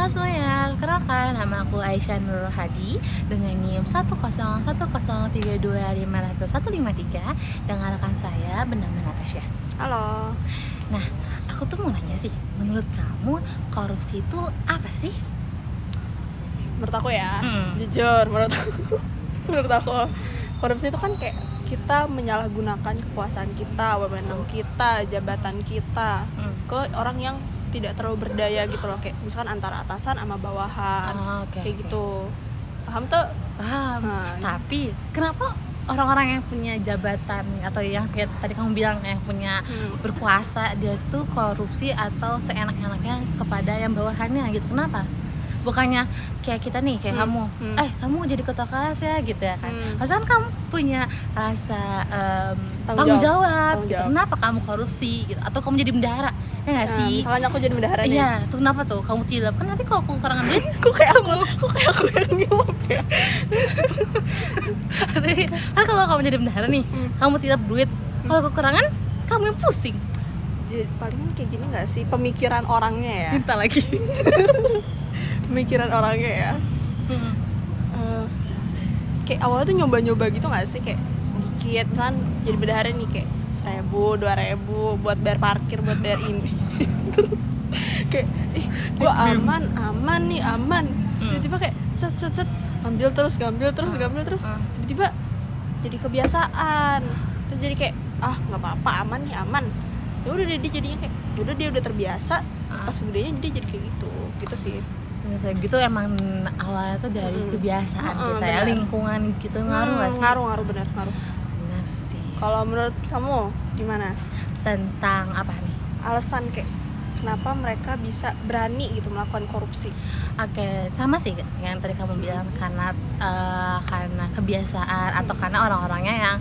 Halo semuanya, kenalkan nama aku Aisyah Nurul Hadi dengan NIM 10103250153 dengan rekan saya bernama Natasha. Halo. Nah, aku tuh mau nanya sih, menurut kamu korupsi itu apa sih? Menurut aku ya, jujur menurut aku korupsi itu kan kayak kita menyalahgunakan kekuasaan kita, wewenang kita, jabatan kita ke orang yang tidak terlalu berdaya gitu loh, kayak misalkan antara atasan sama bawahan, kayak gitu. Paham tuh? Paham. Tapi kenapa orang-orang yang punya jabatan atau yang kayak tadi kamu bilang yang punya berkuasa dia tuh korupsi atau seenak-enaknya kepada yang bawahannya gitu? Kenapa? Bukannya kayak kita nih, kayak kamu kamu jadi ketua kelas ya gitu ya kan. Harusnya kan kamu punya rasa tanggung jawab gitu. Kenapa kamu korupsi gitu? Atau kamu jadi bendahara, ya nggak sih? Misalnya aku jadi bendahara nih. Iya, tuh kenapa tuh kamu tilap? Kan nanti kalau aku kekurangan duit kok kayak aku yang nyuap ya. Kan kalau kamu jadi bendahara nih, kamu tilap duit. Kalau kekurangan, kamu yang pusing. Jadi palingan kayak gini nggak sih pemikiran orangnya ya? Minta lagi. Pemikiran orangnya ya. Kayak awalnya tuh nyoba-nyoba gitu nggak sih, kayak sedikit kan jadi bendahara nih kayak 1.000, 2.000 buat bayar parkir, buat bayar ini. Terus kayak gue aman terus tiba-tiba kayak set ambil terus tiba-tiba jadi kebiasaan, terus jadi kayak nggak apa-apa, aman ya udah dia jadinya kayak ya udah dia udah terbiasa, pas gedenya dia jadi kayak gitu sih. Biasanya gitu emang awalnya tuh dari kebiasaan kita ya, lingkungan gitu ngaruh nggak sih? Ngaruh benar sih. Kalau menurut kamu gimana Tentang apa nih? alasan kayak kenapa mereka bisa berani gitu melakukan korupsi? Oke, sama sih yang tadi kamu bilang, karena kebiasaan atau karena orang-orangnya yang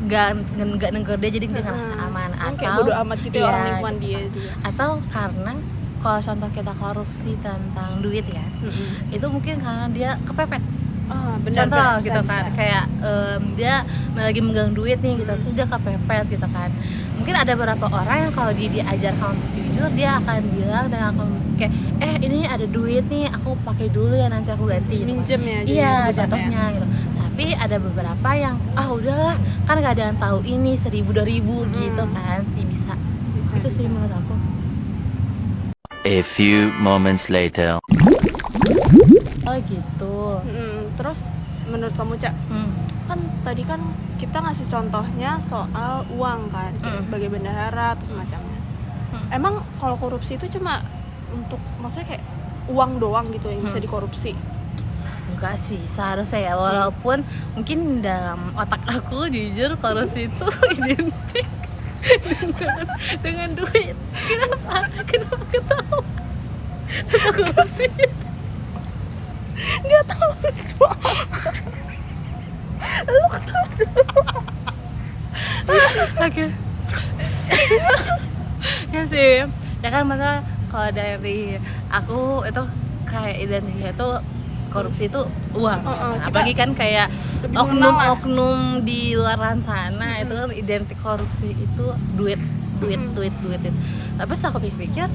nggak negur dia jadi dia ngerasa aman, atau kayak bodo amat gitu ya orang lingkungan dia juga. Atau karena kalau contoh kita korupsi tentang duit ya, itu mungkin karena dia kepepet. Benar, contoh bisa, gitu kan, kayak dia lagi megang duit nih gitu, terus dia kepepet gitu kan. Mungkin ada beberapa orang yang kalau dia diajarkan untuk jujur, dia akan bilang dan akan kayak ini ada duit nih, aku pakai dulu ya, nanti aku ganti gitu. Minjem ya, iya jatuhnya gitu. Tapi ada beberapa yang udahlah, kan gak ada yang tahu ini 1.000 2.000 gitu kan sih, bisa. Itu sih menurut aku. A few moments later. Oh gitu. Terus menurut kamu Cak, kan tadi kan kita ngasih contohnya soal uang kan, sebagai bendahara atau semacamnya. Emang kalau korupsi itu cuma untuk, maksudnya kayak uang doang gitu yang bisa dikorupsi? Enggak sih, seharusnya ya, walaupun mungkin dalam otak aku jujur korupsi itu identik dengan duit. Kenapa ketawa sama korupsi? Nggak tahu itu apa. Lu ketawa Oke. Ya sih, ya kan, masa kalau dari aku itu kayak identiknya itu korupsi itu uang, apalagi kan kayak oknum di luar sana itu kan identik korupsi itu duit. Tapi setelah aku pikir,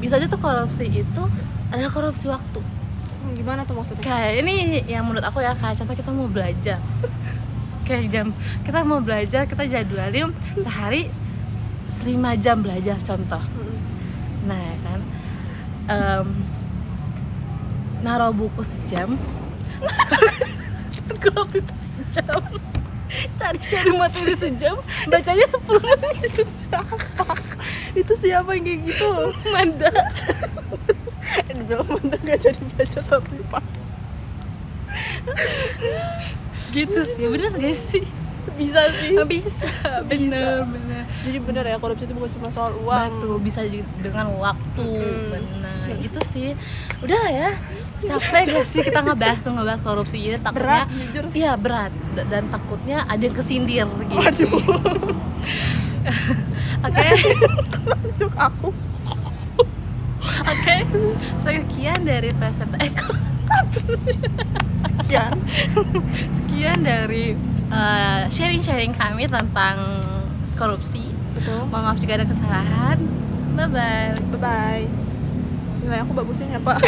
bisa aja tuh korupsi itu adalah korupsi waktu. Gimana tuh maksudnya? Kayak ini yang menurut aku ya, kayak contoh kita mau belajar kayak kita mau belajar, kita jadwalin sehari 5 jam belajar contoh. Nah ya kan, naruh buku sejam, scroll itu sejam, cari materi sejam, bacanya 10 menit. Itu siapa yang kayak gitu? Manda. Dibilang Manda gak jadi baca tapi pak. Gitu sih, bener gak sih? Bisa sih. Bisa, bener. Jadi bener ya, korupsi itu bukan cuma soal uang. Betul, bisa dengan waktu, bener. Gitu sih. Udah lah ya, capek gak sih kita ngebahas korupsi ini? Takutnya berat, jujur. Iya berat, dan takutnya ada yang kesindir gitu. Oke. Aku. Oke, sekian dari presentasi. Sekian dari sharing kami tentang korupsi. Betul. Mohon maaf jika ada kesalahan. Bye bye. Bye bye. nilai aku bagusin ya Pak.